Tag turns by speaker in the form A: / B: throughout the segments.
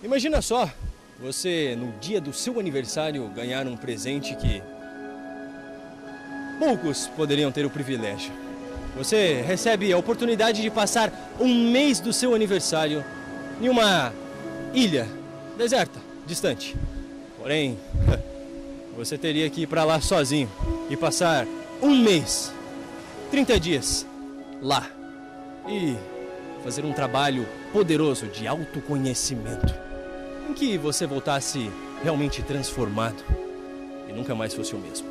A: Imagina só, você no dia do seu aniversário ganhar um presente que poucos poderiam ter o privilégio. Você recebe a oportunidade de passar um mês do seu aniversário em uma ilha deserta, distante. Porém, você teria que ir para lá sozinho e passar um mês, 30 dias lá e fazer um trabalho poderoso de autoconhecimento, em que você voltasse realmente transformado e nunca mais fosse o mesmo.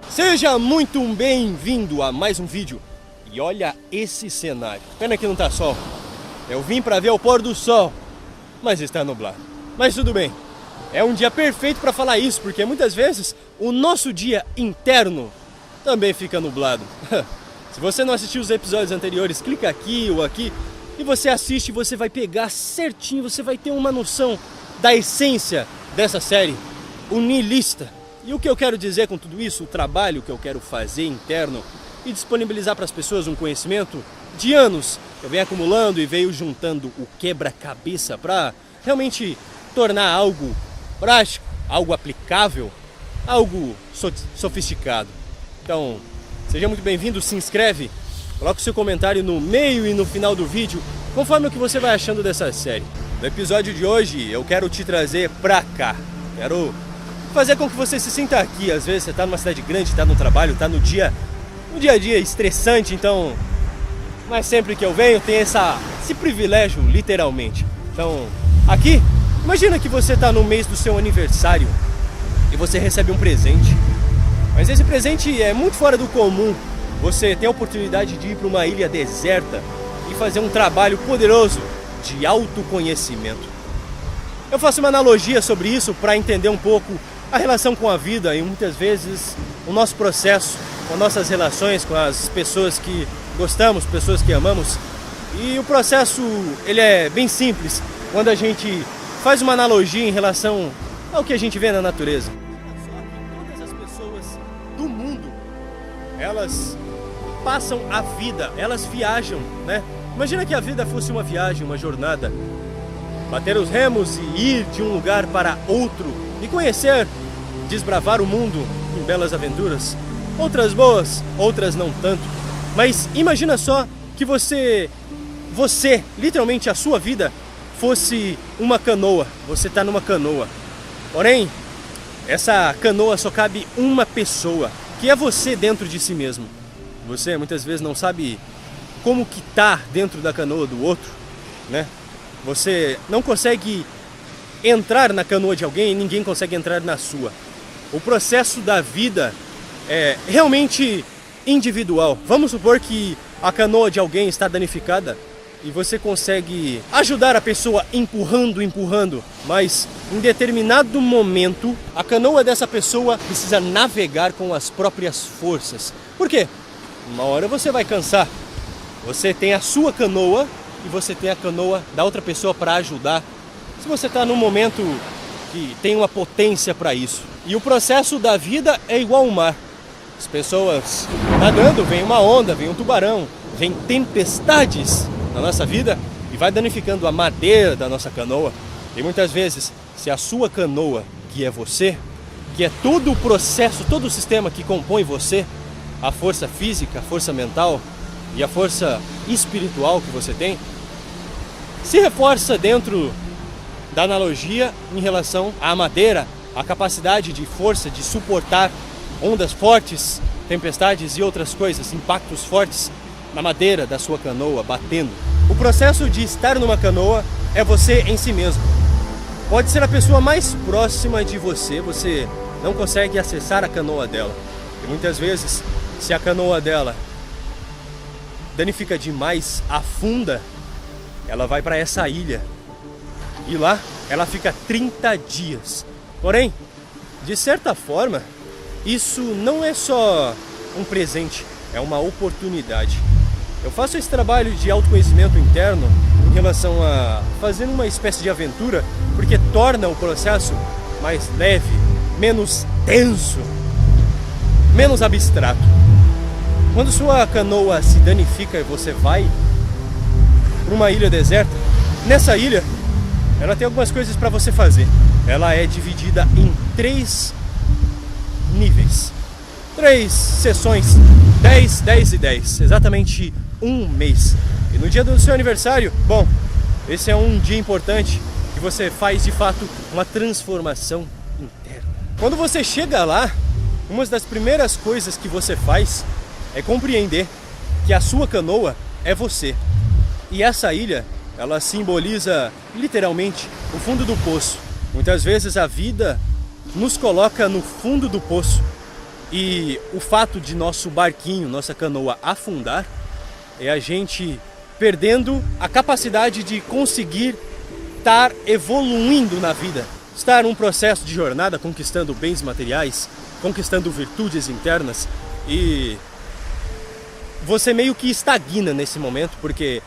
A: Seja muito bem-vindo a mais um vídeo. E olha esse cenário. Pena que não tá sol. Eu vim pra ver o pôr do sol, mas está nublado. Mas tudo bem. É um dia perfeito pra falar isso, porque muitas vezes o nosso dia interno também fica nublado. Se você não assistiu os episódios anteriores, clica aqui ou aqui e você assiste, você vai pegar certinho, você vai ter uma noção da essência dessa série, o Niilista. E o que eu quero dizer com tudo isso, o trabalho que eu quero fazer interno e disponibilizar para as pessoas um conhecimento de anos que eu venho acumulando e veio juntando o quebra-cabeça para realmente tornar algo prático, algo aplicável, algo sofisticado. Então, seja muito bem-vindo, se inscreve, coloca o seu comentário no meio e no final do vídeo, conforme o que você vai achando dessa série. No episódio de hoje eu quero te trazer pra cá, quero fazer com que você se sinta aqui. Às vezes você está numa cidade grande, está no trabalho, está no dia a dia estressante, então, mas sempre que eu venho tem esse privilégio, literalmente. Então, aqui, imagina que você está no mês do seu aniversário e você recebe um presente, mas esse presente é muito fora do comum. Você tem a oportunidade de ir para uma ilha deserta e fazer um trabalho poderoso de autoconhecimento. Eu faço uma analogia sobre isso para entender um pouco a relação com a vida e muitas vezes o nosso processo, com nossas relações com as pessoas que gostamos, pessoas que amamos. E o processo, ele é bem simples quando a gente faz uma analogia em relação ao que a gente vê na natureza. Só que todas as pessoas do mundo, elas passam a vida, elas viajam, né? Imagina que a vida fosse uma viagem, uma jornada. Bater os remos e ir de um lugar para outro e conhecer, desbravar o mundo em belas aventuras. Outras boas, outras não tanto. Mas imagina só que você, literalmente a sua vida, fosse uma canoa. Você está numa canoa. Porém, essa canoa só cabe uma pessoa, que é você dentro de si mesmo. Você muitas vezes não sabe como que tá dentro da canoa do outro, né? Você não consegue entrar na canoa de alguém e ninguém consegue entrar na sua. O processo da vida é realmente individual. Vamos supor que a canoa de alguém está danificada e você consegue ajudar a pessoa empurrando, mas em determinado momento a canoa dessa pessoa precisa navegar com as próprias forças. Por quê? Uma hora você vai cansar. Você tem a sua canoa e você tem a canoa da outra pessoa para ajudar. Se você está num momento que tem uma potência para isso. E o processo da vida é igual ao mar. As pessoas nadando, vem uma onda, vem um tubarão, vem tempestades na nossa vida e vai danificando a madeira da nossa canoa. E muitas vezes, se a sua canoa, que é você, que é todo o processo, todo o sistema que compõe você, a força física, a força mental, e a força espiritual que você tem se reforça dentro da analogia em relação à madeira, a capacidade de força de suportar ondas fortes, tempestades e outras coisas, impactos fortes na madeira da sua canoa batendo. O processo de estar numa canoa é você em si mesmo. Pode ser a pessoa mais próxima de você, você não consegue acessar a canoa dela. E muitas vezes, se a canoa dela danifica demais, afunda, ela vai para essa ilha. E lá ela fica 30 dias. Porém, de certa forma, isso não é só um presente, é uma oportunidade. Eu faço esse trabalho de autoconhecimento interno em relação a fazer uma espécie de aventura, porque torna o processo mais leve, menos tenso, menos abstrato. Quando sua canoa se danifica e você vai para uma ilha deserta, nessa ilha ela tem algumas coisas para você fazer. Ela é dividida em 3 níveis, 3 sessões, 10, 10 e 10, exatamente um mês. E no dia do seu aniversário, bom, esse é um dia importante que você faz de fato uma transformação interna. Quando você chega lá, uma das primeiras coisas que você faz é compreender que a sua canoa é você. E essa ilha, ela simboliza literalmente o fundo do poço. Muitas vezes a vida nos coloca no fundo do poço e o fato de nosso barquinho, nossa canoa afundar, é a gente perdendo a capacidade de conseguir estar evoluindo na vida, estar num processo de jornada, conquistando bens materiais, conquistando virtudes internas, e você meio que estagna nesse momento, porque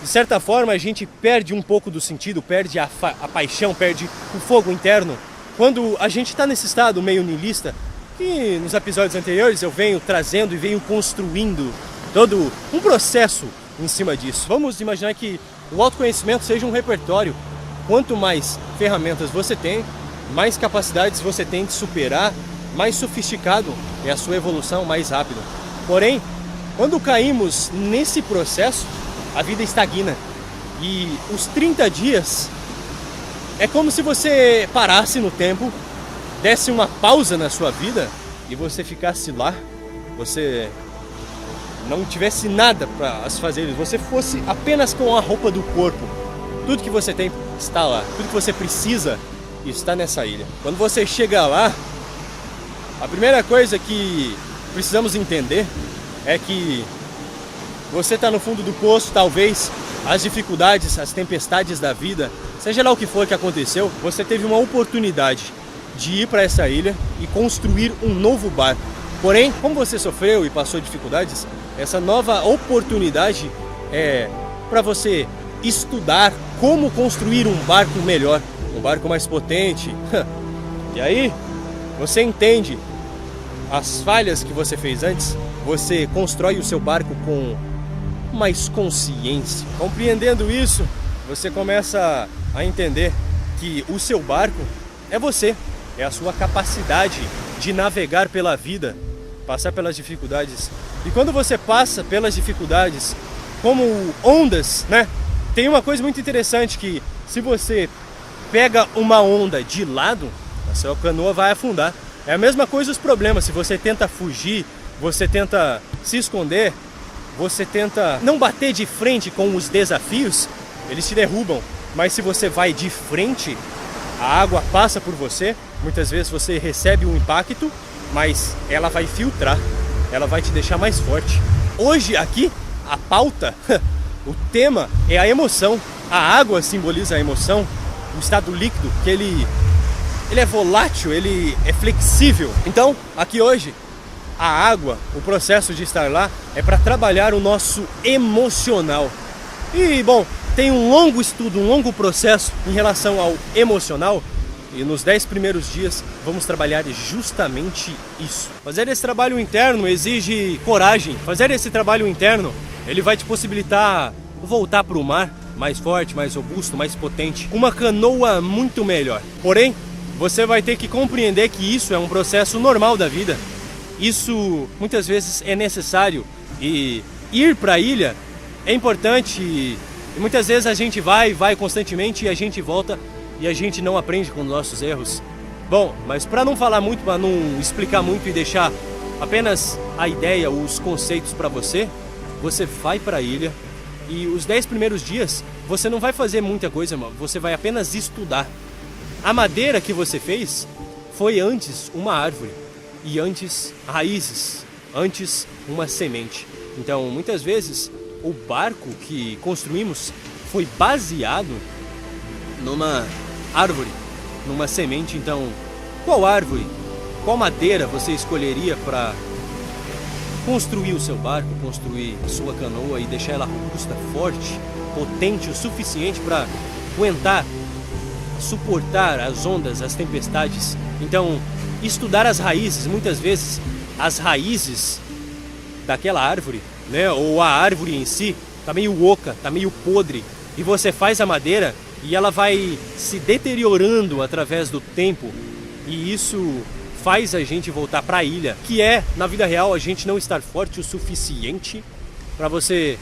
A: de certa forma a gente perde um pouco do sentido, perde a paixão, perde o fogo interno, quando a gente está nesse estado meio niilista, que nos episódios anteriores eu venho trazendo e venho construindo todo um processo em cima disso. Vamos imaginar que o autoconhecimento seja um repertório. Quanto mais ferramentas você tem, mais capacidades você tem de superar, mais sofisticado é a sua evolução, mais rápido. Porém, quando caímos nesse processo, a vida estagna. E os 30 dias é como se você parasse no tempo, desse uma pausa na sua vida e você ficasse lá, você não tivesse nada para fazer, você fosse apenas com a roupa do corpo. Tudo que você tem está lá, tudo que você precisa está nessa ilha. Quando você chega lá, a primeira coisa que precisamos entender é que você está no fundo do poço, talvez as dificuldades, as tempestades da vida, seja lá o que for que aconteceu, você teve uma oportunidade de ir para essa ilha e construir um novo barco. Porém, como você sofreu e passou dificuldades, essa nova oportunidade é para você estudar como construir um barco melhor, um barco mais potente. E aí, você entende as falhas que você fez antes, você constrói o seu barco com mais consciência. Compreendendo isso, você começa a entender que o seu barco é você, é a sua capacidade de navegar pela vida, passar pelas dificuldades. E quando você passa pelas dificuldades como ondas, né? Tem uma coisa muito interessante que se você pega uma onda de lado, a sua canoa vai afundar. É a mesma coisa os problemas. Se você tenta fugir, você tenta se esconder, você tenta não bater de frente com os desafios, eles te derrubam. Mas se você vai de frente, a água passa por você, muitas vezes você recebe um impacto, mas ela vai filtrar, ela vai te deixar mais forte. Hoje aqui, a pauta, o tema é a emoção. A água simboliza a emoção, o estado líquido, que ele é volátil, ele é flexível. Então, aqui hoje, a água, o processo de estar lá, é para trabalhar o nosso emocional. E, bom, tem um longo estudo, um longo processo em relação ao emocional. E nos 10 primeiros dias vamos trabalhar justamente isso. Fazer esse trabalho interno exige coragem. Fazer esse trabalho interno, ele vai te possibilitar voltar para o mar mais forte, mais robusto, mais potente. Uma canoa muito melhor. Porém, você vai ter que compreender que isso é um processo normal da vida. Isso muitas vezes é necessário e ir para a ilha é importante e muitas vezes a gente vai constantemente e a gente volta e a gente não aprende com os nossos erros. Bom, mas para não falar muito, para não explicar muito e deixar apenas a ideia, os conceitos para você, você vai para a ilha e os 10 primeiros dias você não vai fazer muita coisa, você vai apenas estudar. A madeira que você fez foi antes uma árvore e antes raízes, antes uma semente. Então, muitas vezes, o barco que construímos foi baseado numa árvore, numa semente. Então, qual árvore, qual madeira você escolheria para construir o seu barco, construir a sua canoa e deixar ela robusta, forte, potente o suficiente para aguentar, suportar as ondas, as tempestades? Então, estudar as raízes, muitas vezes as raízes daquela árvore, né, ou a árvore em si, tá meio oca, tá meio podre, e você faz a madeira e ela vai se deteriorando através do tempo, e isso faz a gente voltar para a ilha, que é, na vida real, a gente não estar forte o suficiente para você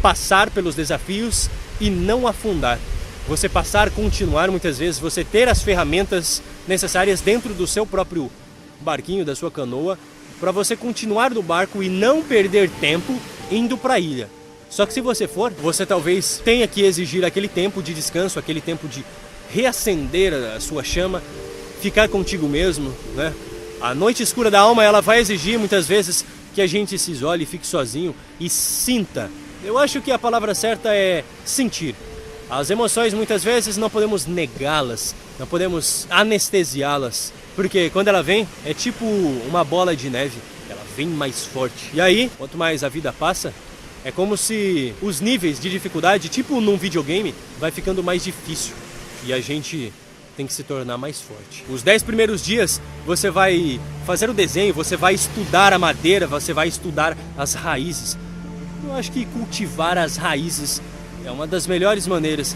A: passar pelos desafios e não afundar. Você passar, continuar, muitas vezes, você ter as ferramentas necessárias dentro do seu próprio barquinho, da sua canoa, para você continuar no barco e não perder tempo indo para a ilha. Só que se você for, você talvez tenha que exigir aquele tempo de descanso, aquele tempo de reacender a sua chama, ficar contigo mesmo, né? A noite escura da alma, ela vai exigir muitas vezes que a gente se isole, fique sozinho e sinta. Eu acho que a palavra certa é sentir. As emoções muitas vezes não podemos negá-las, não podemos anestesiá-las, porque quando ela vem é tipo uma bola de neve, ela vem mais forte. E aí, quanto mais a vida passa, é como se os níveis de dificuldade, tipo num videogame, vai ficando mais difícil e a gente tem que se tornar mais forte. Os 10 primeiros dias você vai fazer o desenho, você vai estudar a madeira, você vai estudar as raízes. Eu acho que cultivar as raízes é uma das melhores maneiras.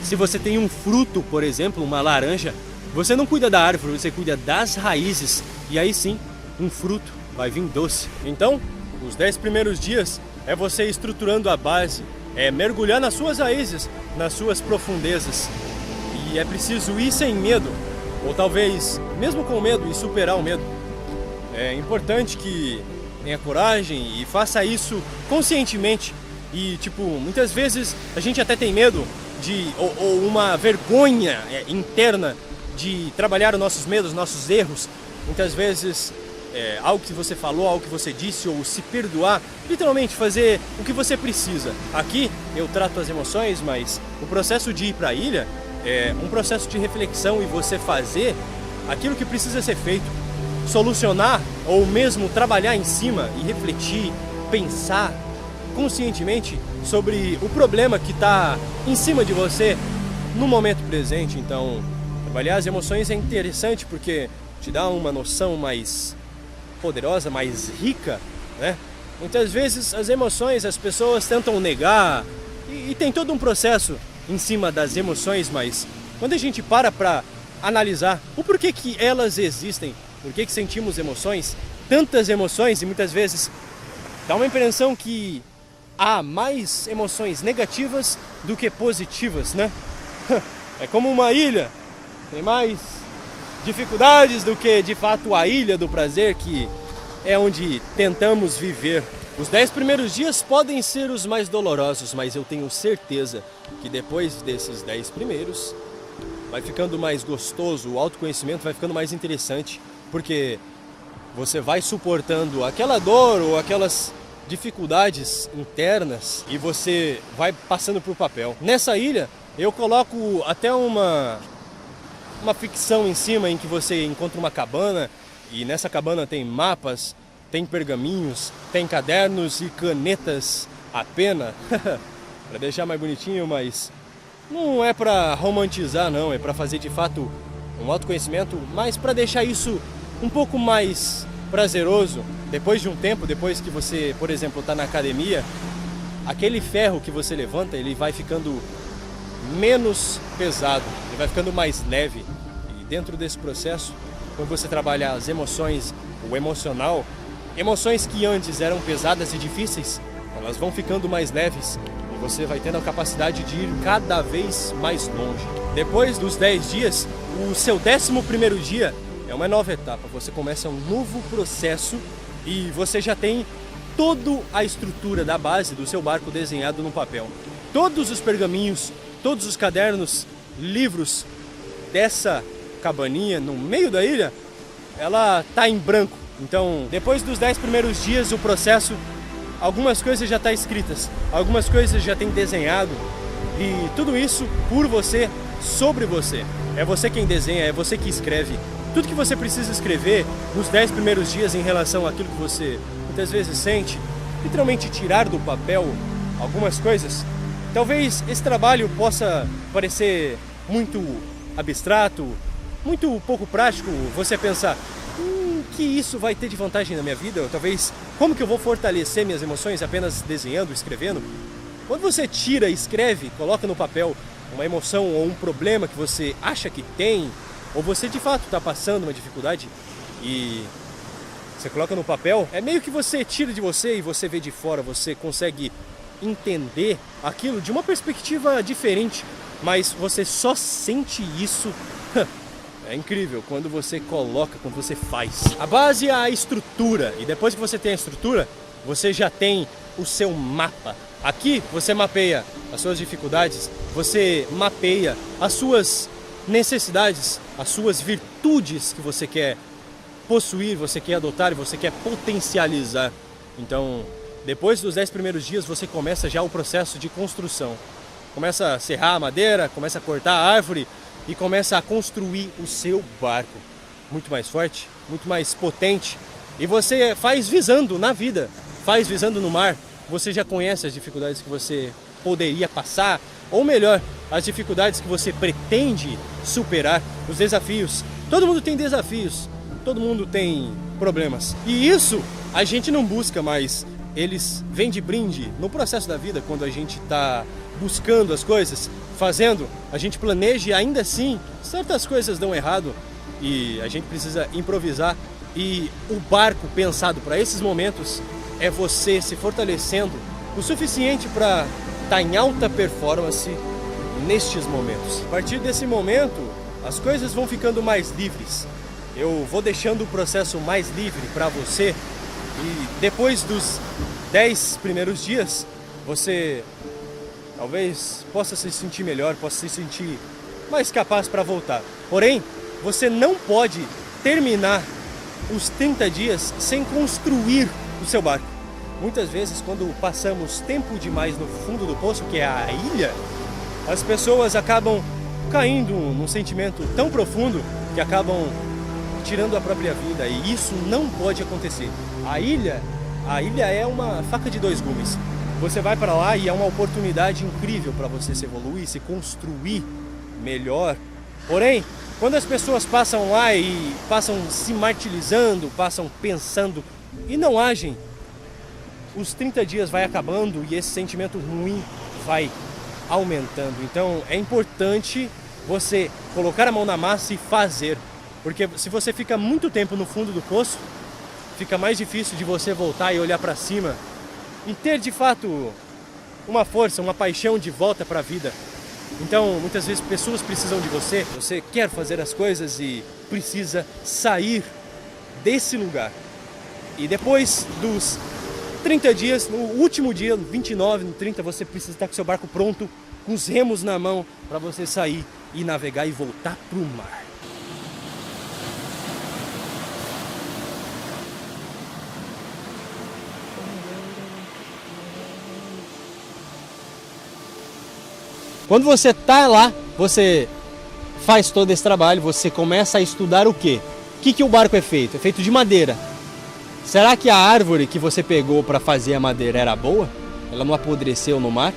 A: Se você tem um fruto, por exemplo, uma laranja, você não cuida da árvore, você cuida das raízes. E aí sim, um fruto vai vir doce. Então, os 10 primeiros dias é você estruturando a base, é mergulhar nas suas raízes, nas suas profundezas. E é preciso ir sem medo, ou talvez mesmo com medo e superar o medo. É importante que tenha coragem e faça isso conscientemente. E, tipo, muitas vezes a gente até tem medo ou uma vergonha interna de trabalhar os nossos medos, nossos erros. Muitas vezes algo que você falou, algo que você disse, ou se perdoar, literalmente fazer o que você precisa. Aqui eu trato as emoções, mas o processo de ir para a ilha é um processo de reflexão e você fazer aquilo que precisa ser feito, solucionar ou mesmo trabalhar em cima e refletir, pensar conscientemente sobre o problema que está em cima de você no momento presente. Então, trabalhar as emoções é interessante porque te dá uma noção mais poderosa, mais rica, né? Muitas vezes as emoções as pessoas tentam negar e tem todo um processo em cima das emoções, mas quando a gente para analisar o porquê que elas existem, por que sentimos emoções, tantas emoções, e muitas vezes dá uma impressão que há mais emoções negativas do que positivas, né? É como uma ilha, tem mais dificuldades do que de fato a ilha do prazer, que é onde tentamos viver. Os 10 primeiros dias podem ser os mais dolorosos, mas eu tenho certeza que depois desses 10 primeiros vai ficando mais gostoso, o autoconhecimento vai ficando mais interessante, porque você vai suportando aquela dor ou aquelas dificuldades internas e você vai passando para o papel. Nessa ilha eu coloco até uma ficção em cima, em que você encontra uma cabana e nessa cabana tem mapas, tem pergaminhos, tem cadernos e canetas a pena para deixar mais bonitinho, mas não é para romantizar não, é para fazer de fato um autoconhecimento, mas para deixar isso um pouco mais prazeroso. Depois de um tempo, depois que você, por exemplo, está na academia, aquele ferro que você levanta, ele vai ficando menos pesado, ele vai ficando mais leve. E dentro desse processo, quando você trabalha as emoções, o emocional, Emoções que antes eram pesadas e difíceis, elas vão ficando mais leves e você vai tendo a capacidade de ir cada vez mais longe. Depois dos 10 dias, o seu 11º dia é uma nova etapa. Você começa um novo processo e você já tem toda a estrutura da base do seu barco desenhado no papel. Todos os pergaminhos, todos os cadernos, livros dessa cabaninha no meio da ilha, ela tá em branco. Então, depois dos 10 primeiros dias, o processo, algumas coisas já estão escritas, algumas coisas já tem desenhado, e tudo isso por você, sobre você. É você quem desenha, é você que escreve. Tudo que você precisa escrever nos 10 primeiros dias em relação àquilo que você muitas vezes sente, literalmente tirar do papel algumas coisas. Talvez esse trabalho possa parecer muito abstrato, muito pouco prático, você pensar, que isso vai ter de vantagem na minha vida? Ou talvez, como que eu vou fortalecer minhas emoções apenas desenhando, escrevendo? Quando você tira, escreve, coloca no papel uma emoção ou um problema que você acha que tem, ou você de fato está passando uma dificuldade e você coloca no papel, é meio que você tira de você e você vê de fora, você consegue entender aquilo de uma perspectiva diferente, mas você só sente isso. É incrível quando você coloca, quando você faz. A base é a estrutura, e depois que você tem a estrutura, você já tem o seu mapa. Aqui você mapeia as suas dificuldades, você mapeia as suas necessidades, as suas virtudes que você quer possuir, você quer adotar e você quer potencializar. Então, depois dos 10 primeiros dias, você começa já o processo de construção. Começa a serrar a madeira, começa a cortar a árvore, e começa a construir o seu barco muito mais forte, muito mais potente. E você faz visando na vida, faz visando no mar. Você já conhece as dificuldades que você poderia passar, ou melhor, as dificuldades que você pretende superar, os desafios. Todo mundo tem desafios, todo mundo tem problemas. E isso a gente não busca, mas eles vêm de brinde no processo da vida, quando a gente está buscando as coisas, fazendo, a gente planeja e ainda assim certas coisas dão errado e a gente precisa improvisar. E o barco pensado para esses momentos é você se fortalecendo o suficiente para estar em alta performance nestes momentos. A partir desse momento, as coisas vão ficando mais livres. Eu vou deixando o processo mais livre para você e depois dos 10 primeiros dias, você talvez possa se sentir melhor, possa se sentir mais capaz para voltar. Porém, você não pode terminar os 30 dias sem construir o seu barco. Muitas vezes, quando passamos tempo demais no fundo do poço, que é a ilha, as pessoas acabam caindo num sentimento tão profundo que acabam tirando a própria vida, e isso não pode acontecer. A ilha é uma faca de dois gumes. Você vai para lá e é uma oportunidade incrível para você se evoluir, se construir melhor. Porém, quando as pessoas passam lá e passam se martirizando, passam pensando e não agem, os 30 dias vai acabando e esse sentimento ruim vai aumentando. Então é importante você colocar a mão na massa e fazer. Porque se você fica muito tempo no fundo do poço, fica mais difícil de você voltar e olhar para cima e ter de fato uma força, uma paixão de volta para a vida. Então, muitas vezes pessoas precisam de você, você quer fazer as coisas e precisa sair desse lugar. E depois dos 30 dias, no último dia, no 29, no 30, você precisa estar com seu barco pronto, com os remos na mão, para você sair e navegar e voltar para o mar. Quando você está lá, você faz todo esse trabalho, você começa a estudar o quê? O que o barco é feito? É feito de madeira. Será que a árvore que você pegou para fazer a madeira era boa? Ela não apodreceu no mar?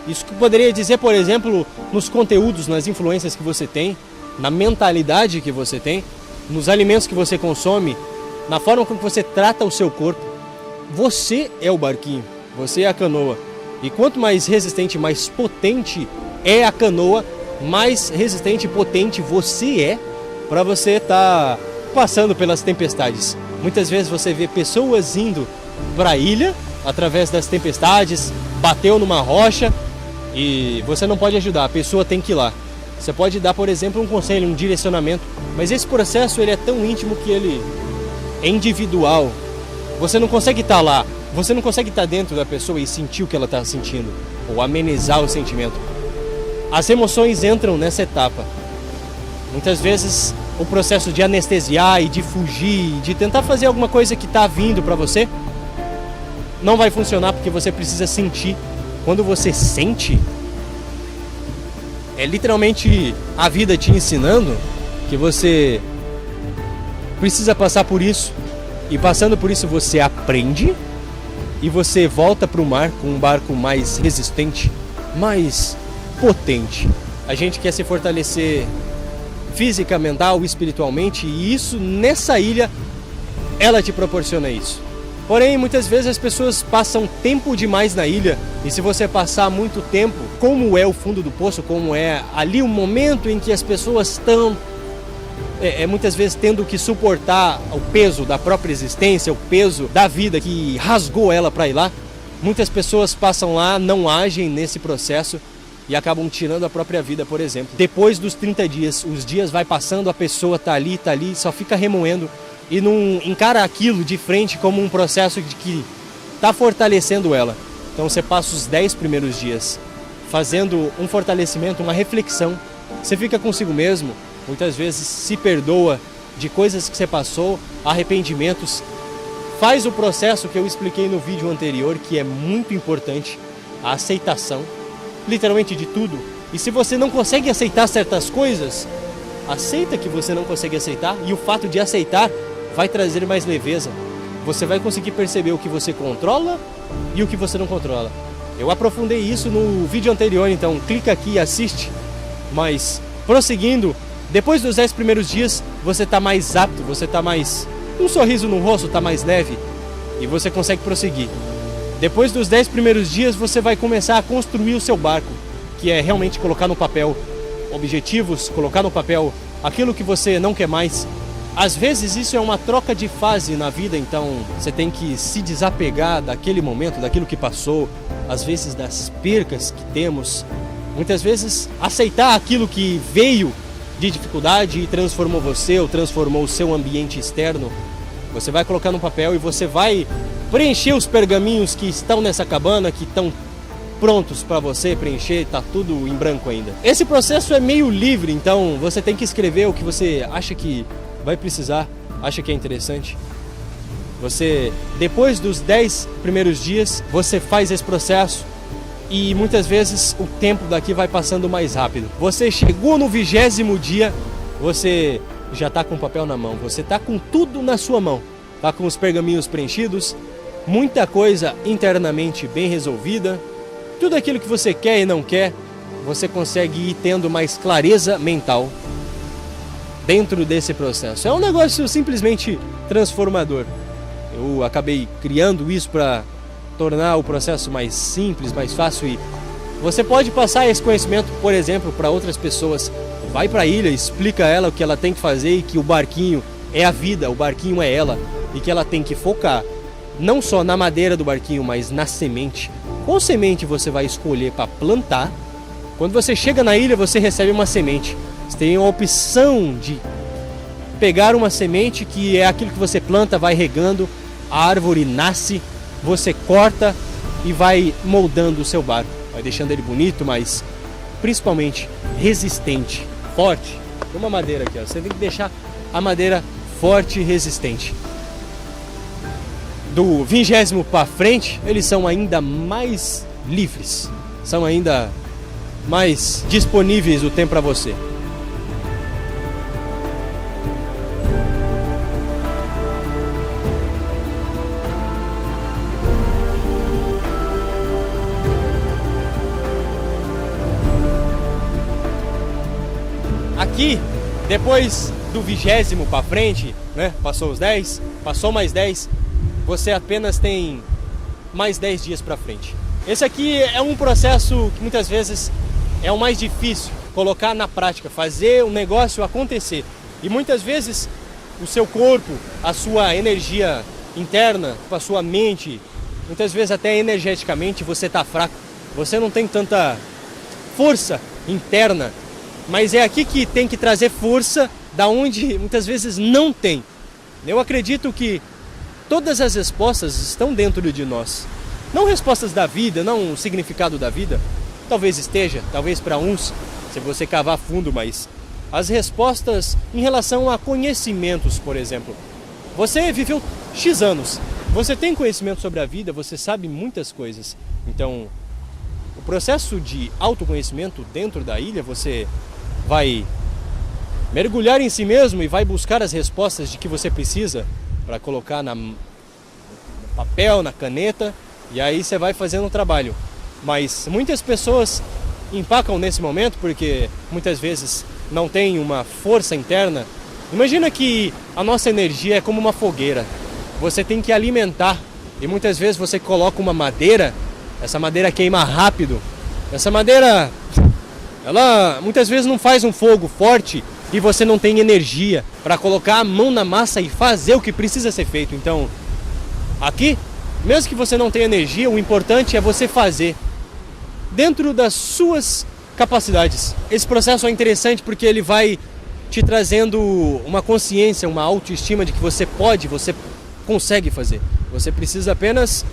A: Isso que poderia dizer, por exemplo, nos conteúdos, nas influências que você tem, na mentalidade que você tem, nos alimentos que você consome, na forma como você trata o seu corpo. Você é o barquinho, você é a canoa. E quanto mais resistente, mais potente é a canoa, mais resistente e potente você é para você estar passando pelas tempestades. Muitas vezes você vê pessoas indo para a ilha através das tempestades, bateu numa rocha e você não pode ajudar, a pessoa tem que ir lá. Você pode dar, por exemplo, um conselho, um direcionamento, mas esse processo ele é tão íntimo que ele é individual. Você não consegue estar lá, você não consegue estar dentro da pessoa e sentir o que ela está sentindo, ou amenizar o sentimento. As emoções entram nessa etapa. Muitas vezes o processo de anestesiar e de fugir, de tentar fazer alguma coisa que está vindo para você, não vai funcionar porque você precisa sentir. Quando você sente, é literalmente a vida te ensinando que você precisa passar por isso. E passando por isso você aprende e você volta para o mar com um barco mais resistente, mais potente. A gente quer se fortalecer física, mental, espiritualmente, e isso nessa ilha ela te proporciona isso. Porém, muitas vezes as pessoas passam tempo demais na ilha, e se você passar muito tempo, como é o fundo do poço, como é ali o momento em que as pessoas estão muitas vezes tendo que suportar o peso da própria existência, o peso da vida que rasgou ela para ir lá, muitas pessoas passam lá, não agem nesse processo e acabam tirando a própria vida, por exemplo. Depois dos 30 dias, os dias vai passando, a pessoa tá ali, só fica remoendo e não encara aquilo de frente como um processo de que tá fortalecendo ela. Então você passa os 10 primeiros dias fazendo um fortalecimento, uma reflexão. Você fica consigo mesmo, muitas vezes se perdoa de coisas que você passou, arrependimentos. Faz o processo que eu expliquei no vídeo anterior, que é muito importante, a aceitação, literalmente de tudo. E se você não consegue aceitar certas coisas, aceita que você não consegue aceitar, e o fato de aceitar vai trazer mais leveza. Você vai conseguir perceber o que você controla e o que você não controla. Eu aprofundei isso no vídeo anterior, então clica aqui e assiste. Mas, prosseguindo, depois dos 10 primeiros dias, você está mais apto, você está mais... um sorriso no rosto, está mais leve e você consegue prosseguir. Depois dos 10 primeiros dias, você vai começar a construir o seu barco, que é realmente colocar no papel objetivos, colocar no papel aquilo que você não quer mais. Às vezes isso é uma troca de fase na vida, então você tem que se desapegar daquele momento, daquilo que passou, às vezes das percas que temos. Muitas vezes aceitar aquilo que veio de dificuldade e transformou você ou transformou o seu ambiente externo. Você vai colocar no papel e você vai preencher os pergaminhos que estão nessa cabana, que estão prontos para você preencher, tá tudo em branco ainda. Esse processo é meio livre, então você tem que escrever o que você acha que vai precisar, acha que é interessante. Você, depois dos 10 primeiros dias, você faz esse processo e muitas vezes o tempo daqui vai passando mais rápido. Você chegou no 20º dia, você já está com o papel na mão, você está com tudo na sua mão, está com os pergaminhos preenchidos, muita coisa internamente bem resolvida, tudo aquilo que você quer e não quer, você consegue ir tendo mais clareza mental dentro desse processo. É um negócio simplesmente transformador. Eu acabei criando isso para tornar o processo mais simples, mais fácil, e você pode passar esse conhecimento, por exemplo, para outras pessoas. Vai para a ilha, explica a ela o que ela tem que fazer e que o barquinho é a vida, o barquinho é ela, e que ela tem que focar não só na madeira do barquinho, mas na semente. Qual semente você vai escolher para plantar? Quando você chega na ilha, você recebe uma semente. Você tem a opção de pegar uma semente, que é aquilo que você planta, vai regando, a árvore nasce, você corta e vai moldando o seu barco. Vai deixando ele bonito, mas principalmente resistente, forte. Uma madeira aqui, ó. Você tem que deixar a madeira forte e resistente. Do 20º para frente, eles são ainda mais livres, são ainda mais disponíveis o tempo para você. Aqui, depois do 20º para frente, né? Passou os 10, passou mais 10, você apenas tem mais 10 dias para frente. Esse aqui é um processo que muitas vezes é o mais difícil, colocar na prática, fazer o negócio acontecer. E muitas vezes o seu corpo, a sua energia interna, a sua mente, muitas vezes até energeticamente você está fraco, você não tem tanta força interna, mas é aqui que tem que trazer força da onde muitas vezes não tem. Eu acredito que todas as respostas estão dentro de nós. Não respostas da vida, não o significado da vida. Talvez esteja, talvez para uns, se você cavar fundo, mas as respostas em relação a conhecimentos, por exemplo. Você viveu X anos, você tem conhecimento sobre a vida, você sabe muitas coisas. Então, o processo de autoconhecimento dentro da ilha, você vai mergulhar em si mesmo e vai buscar as respostas de que você precisa para colocar no papel, na caneta, e aí você vai fazendo o trabalho. Mas muitas pessoas empacam nesse momento porque muitas vezes não tem uma força interna. Imagina que a nossa energia é como uma fogueira. Você tem que alimentar e muitas vezes você coloca uma madeira, essa madeira queima rápido. Essa madeira, ela muitas vezes não faz um fogo forte e você não tem energia para colocar a mão na massa e fazer o que precisa ser feito. Então, aqui, mesmo que você não tenha energia, o importante é você fazer dentro das suas capacidades. Esse processo é interessante porque ele vai te trazendo uma consciência, uma autoestima de que você pode, você consegue fazer. Você precisa apenas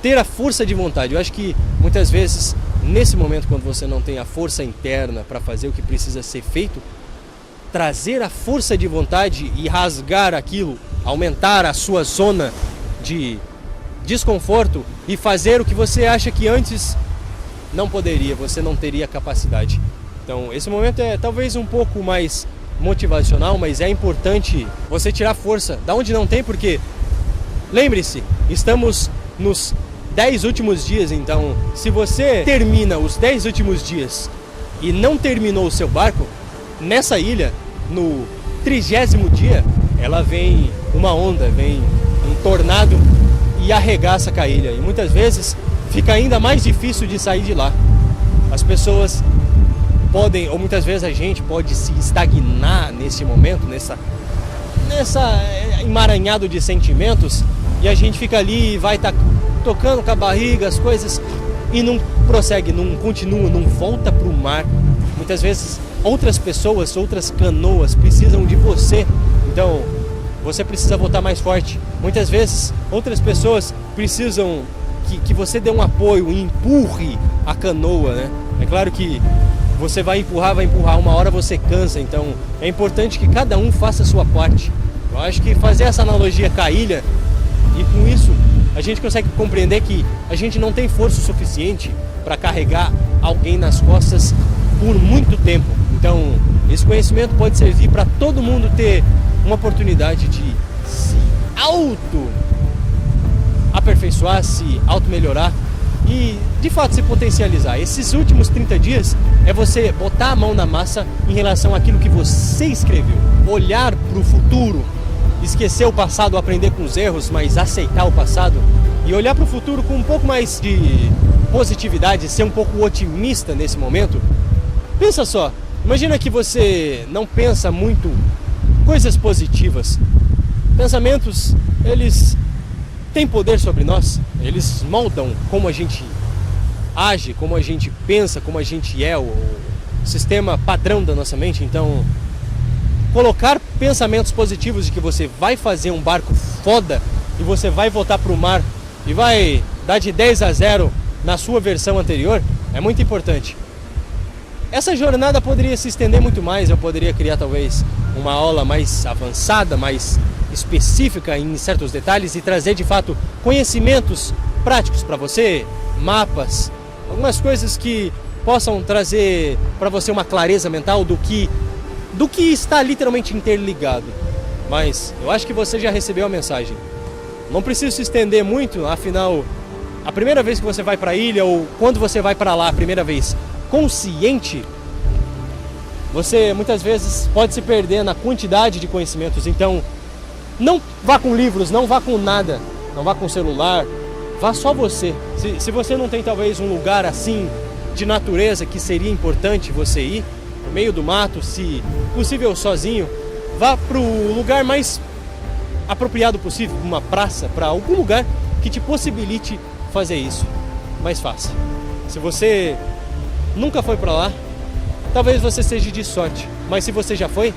A: ter a força de vontade. Eu acho que muitas vezes, nesse momento, quando você não tem a força interna para fazer o que precisa ser feito, trazer a força de vontade e rasgar aquilo, aumentar a sua zona de desconforto e fazer o que você acha que antes não poderia, você não teria capacidade. Então, esse momento é talvez um pouco mais motivacional, mas é importante você tirar força da onde não tem, porque lembre-se, estamos nos 10 últimos dias, então se você termina os 10 últimos dias e não terminou o seu barco, nessa ilha, no 30º dia, ela vem uma onda, vem um tornado e arregaça com a ilha. E muitas vezes fica ainda mais difícil de sair de lá. As pessoas podem, ou muitas vezes a gente pode se estagnar nesse momento, nessa emaranhado de sentimentos, e a gente fica ali e vai estar tocando com a barriga as coisas e não prossegue, não continua, não volta para o mar. Muitas vezes outras pessoas, outras canoas precisam de você, então você precisa voltar mais forte. Muitas vezes outras pessoas precisam que você dê um apoio e empurre a canoa, né? É claro que você vai empurrar, uma hora você cansa, então é importante que cada um faça a sua parte. Eu acho que fazer essa analogia com a ilha, e com isso a gente consegue compreender que a gente não tem força suficiente para carregar alguém nas costas por muito tempo. Então, esse conhecimento pode servir para todo mundo ter uma oportunidade de se auto-aperfeiçoar, se auto-melhorar e, de fato, se potencializar. Esses últimos 30 dias é você botar a mão na massa em relação àquilo que você escreveu. Olhar para o futuro, esquecer o passado, aprender com os erros, mas aceitar o passado e olhar para o futuro com um pouco mais de positividade, ser um pouco otimista nesse momento. Pensa só, imagina que você não pensa muito coisas positivas. Pensamentos, eles têm poder sobre nós, eles moldam como a gente age, como a gente pensa, como a gente é, o sistema padrão da nossa mente. Então, colocar pensamentos positivos de que você vai fazer um barco foda e você vai voltar para o mar e vai dar de 10-0 na sua versão anterior é muito importante. Essa jornada poderia se estender muito mais, eu poderia criar talvez uma aula mais avançada, mais específica em certos detalhes e trazer de fato conhecimentos práticos para você, mapas, algumas coisas que possam trazer para você uma clareza mental do que está literalmente interligado. Mas eu acho que você já recebeu a mensagem. Não precisa se estender muito, afinal, a primeira vez que você vai para a ilha ou quando você vai para lá a primeira vez, consciente, você muitas vezes pode se perder na quantidade de conhecimentos. Então, não vá com livros, não vá com nada, não vá com celular, vá só você. Se você não tem talvez um lugar assim de natureza que seria importante você ir, no meio do mato, se possível sozinho, vá para o lugar mais apropriado possível, uma praça, para algum lugar que te possibilite fazer isso. Mas faça. Se você nunca foi para lá, talvez você seja de sorte, mas se você já foi,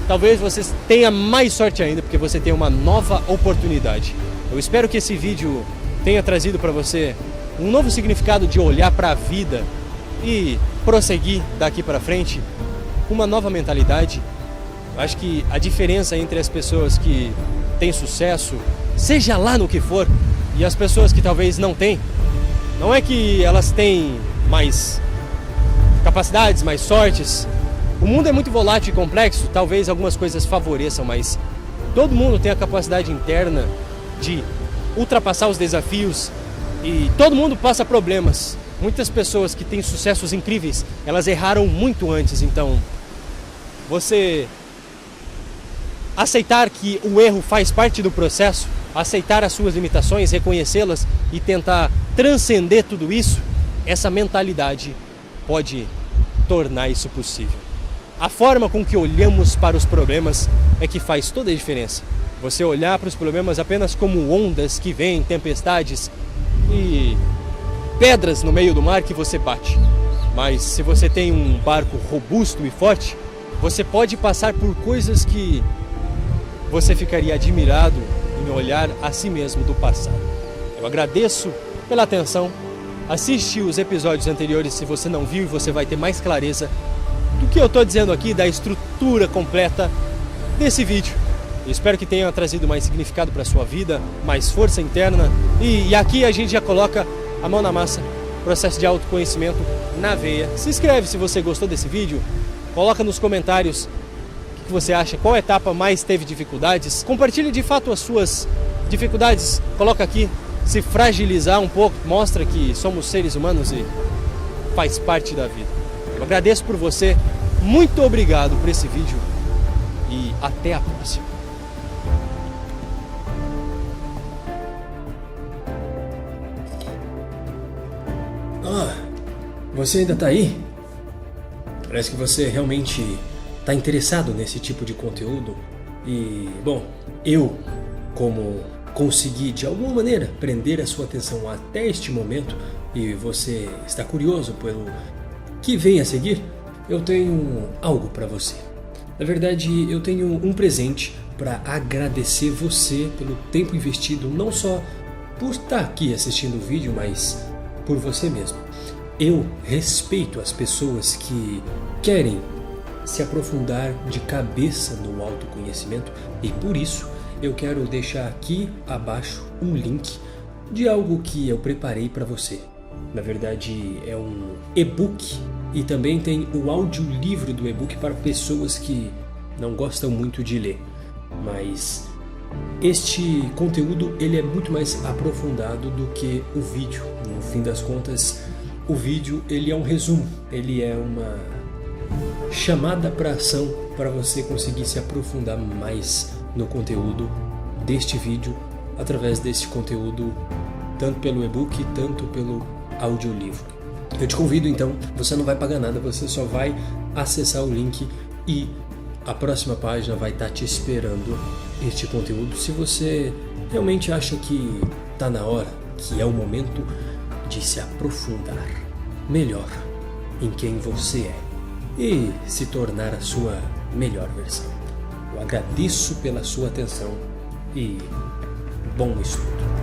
A: talvez você tenha mais sorte ainda, porque você tem uma nova oportunidade. Eu espero que esse vídeo tenha trazido para você um novo significado de olhar para a vida e prosseguir daqui para frente com uma nova mentalidade. Acho que a diferença entre as pessoas que têm sucesso, seja lá no que for, e as pessoas que talvez não têm, não é que elas têm mais capacidades, mais sortes. O mundo é muito volátil e complexo, talvez algumas coisas favoreçam, mas todo mundo tem a capacidade interna de ultrapassar os desafios e todo mundo passa problemas. Muitas pessoas que têm sucessos incríveis, elas erraram muito antes, então você aceitar que o erro faz parte do processo, aceitar as suas limitações, reconhecê-las e tentar transcender tudo isso, essa mentalidade pode tornar isso possível. A forma com que olhamos para os problemas é que faz toda a diferença. Você olhar para os problemas apenas como ondas que vêm, tempestades e pedras no meio do mar que você bate. Mas se você tem um barco robusto e forte, você pode passar por coisas que você ficaria admirado em olhar a si mesmo do passado. Eu agradeço pela atenção. Assiste os episódios anteriores se você não viu e você vai ter mais clareza do que eu estou dizendo aqui, da estrutura completa desse vídeo. Eu espero que tenha trazido mais significado para a sua vida, mais força interna. E aqui a gente já coloca a mão na massa, processo de autoconhecimento na veia. Se inscreve se você gostou desse vídeo, coloca nos comentários o que você acha, qual etapa mais teve dificuldades. Compartilhe de fato as suas dificuldades, coloca aqui. Se fragilizar um pouco, mostra que somos seres humanos e faz parte da vida. Eu agradeço por você, muito obrigado por esse vídeo e até a próxima. Você ainda tá aí? Parece que você realmente tá interessado nesse tipo de conteúdo. E, bom, eu, como consegui de alguma maneira prender a sua atenção até este momento e você está curioso pelo que vem a seguir, eu tenho algo para você. Na verdade, eu tenho um presente para agradecer você pelo tempo investido, não só por estar aqui assistindo o vídeo, mas por você mesmo. Eu respeito as pessoas que querem se aprofundar de cabeça no autoconhecimento e por isso eu quero deixar aqui abaixo um link de algo que eu preparei para você. Na verdade, é um e-book e também tem o audiolivro do e-book para pessoas que não gostam muito de ler. Mas este conteúdo ele é muito mais aprofundado do que o vídeo. No fim das contas, o vídeo ele é um resumo, ele é uma chamada para ação para você conseguir se aprofundar mais no conteúdo deste vídeo, através deste conteúdo, tanto pelo e-book, tanto pelo audiolivro. Eu te convido então, você não vai pagar nada, você só vai acessar o link e a próxima página vai estar te esperando este conteúdo. Se você realmente acha que está na hora, que é o momento de se aprofundar melhor em quem você é e se tornar a sua melhor versão. Eu agradeço pela sua atenção e bom estudo.